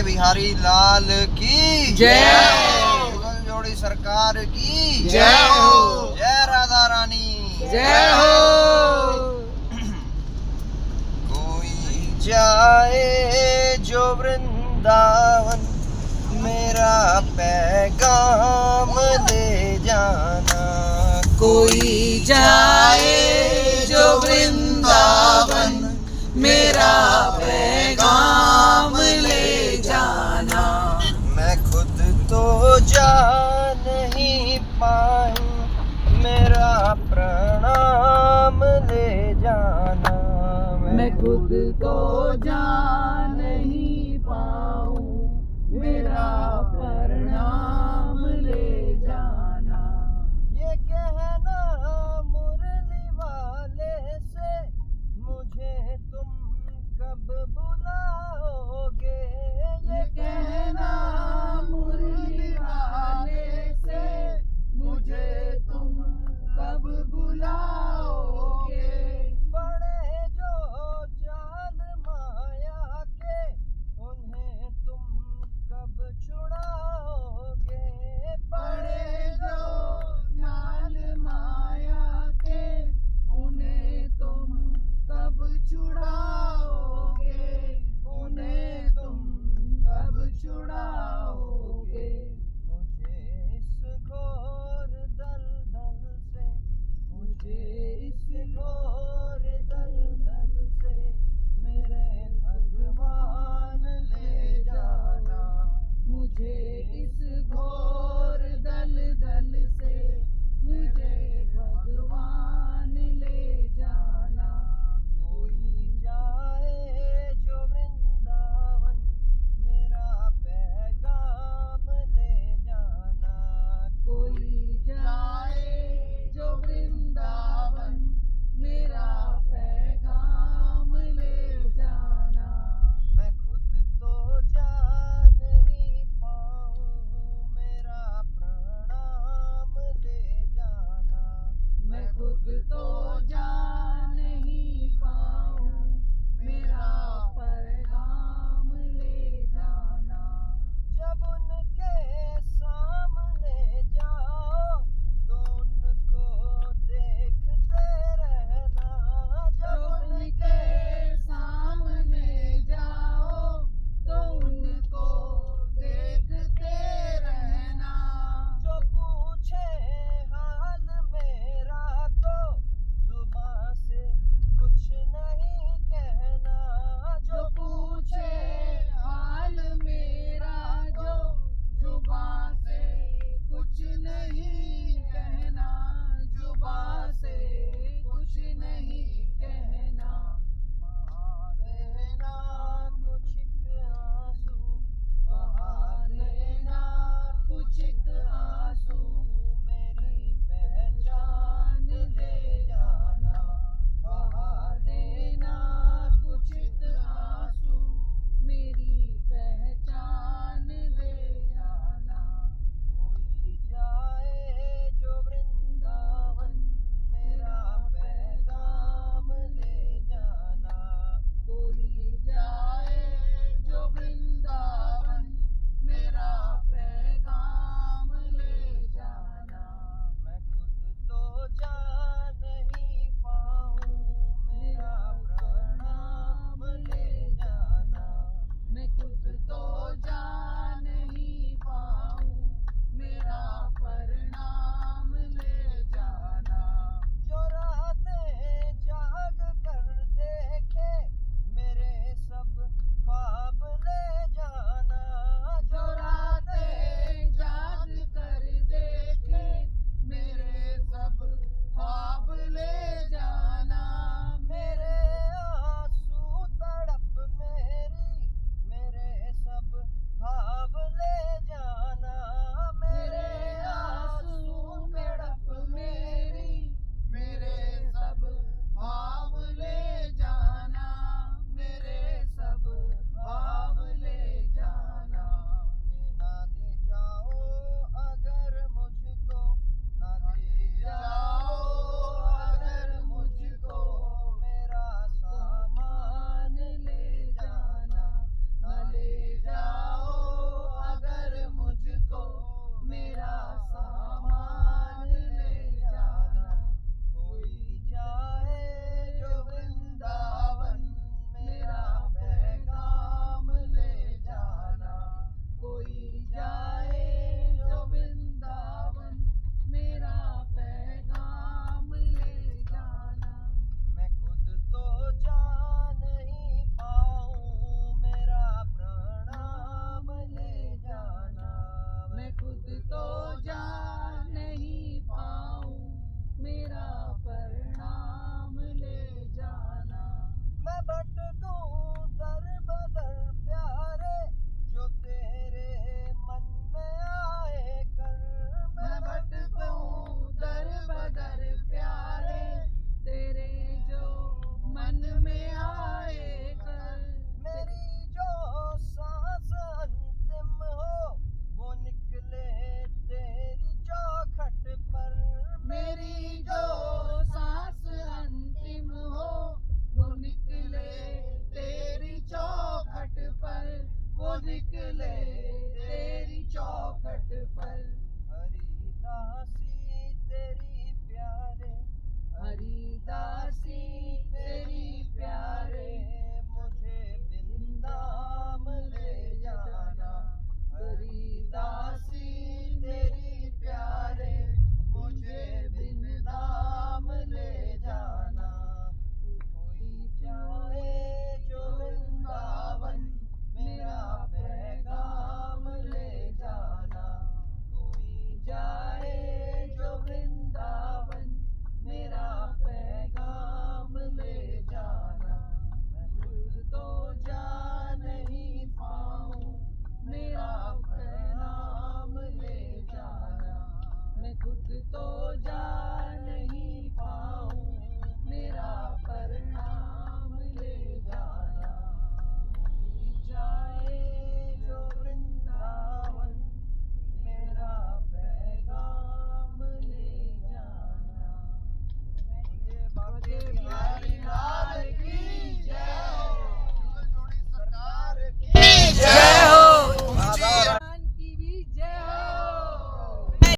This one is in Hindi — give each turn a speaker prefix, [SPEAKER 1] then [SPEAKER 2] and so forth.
[SPEAKER 1] बिहारी लाल की
[SPEAKER 2] जय।
[SPEAKER 1] मुगल जोड़ी सरकार की
[SPEAKER 2] जय हो।
[SPEAKER 1] जय राधा रानी
[SPEAKER 2] जय हो।
[SPEAKER 1] कोई जाए जो वृंदावन मेरा पैगाम ले जाना।
[SPEAKER 2] कोई जाए जो वृंदावन मेरा पैगाम ले जाना।
[SPEAKER 1] मैं खुद तो जा नहीं पाऊं मेरा प्रणाम ले जाना।
[SPEAKER 2] मैं खुद तो जा नहीं पाऊं मेरा प्रणाम ले जाना।
[SPEAKER 1] ये कहना मुरली वाले से मुझे तुम कब बुलाओगे।
[SPEAKER 2] ये कहना मुरली वाले से मुझे तुम कब बुलाओगे।
[SPEAKER 1] बड़े जो चाल माया के उन्हें तुम कब छुड़ाओगे।
[SPEAKER 2] बड़े जो जाल माया के उन्हें तुम कब छुड़ाओगे। उन्हें तुम कब छुड़ाओगे।
[SPEAKER 1] मुझे इस घोर दलदल से
[SPEAKER 2] मुझे इस
[SPEAKER 1] घोर दलदल से मेरे भगवान ले जाना।
[SPEAKER 2] मुझे इस घोर दलदल से मुझे भगवान ले जाना।
[SPEAKER 1] कोई जाए जो वृंदावन मेरा पैगाम ले जाना।
[SPEAKER 2] कोई जाए जो वृंदावन निकले तेरी चौखट पर।
[SPEAKER 1] हरिदासी तेरी प्यारे
[SPEAKER 2] हरिदासी तेरी प्यारे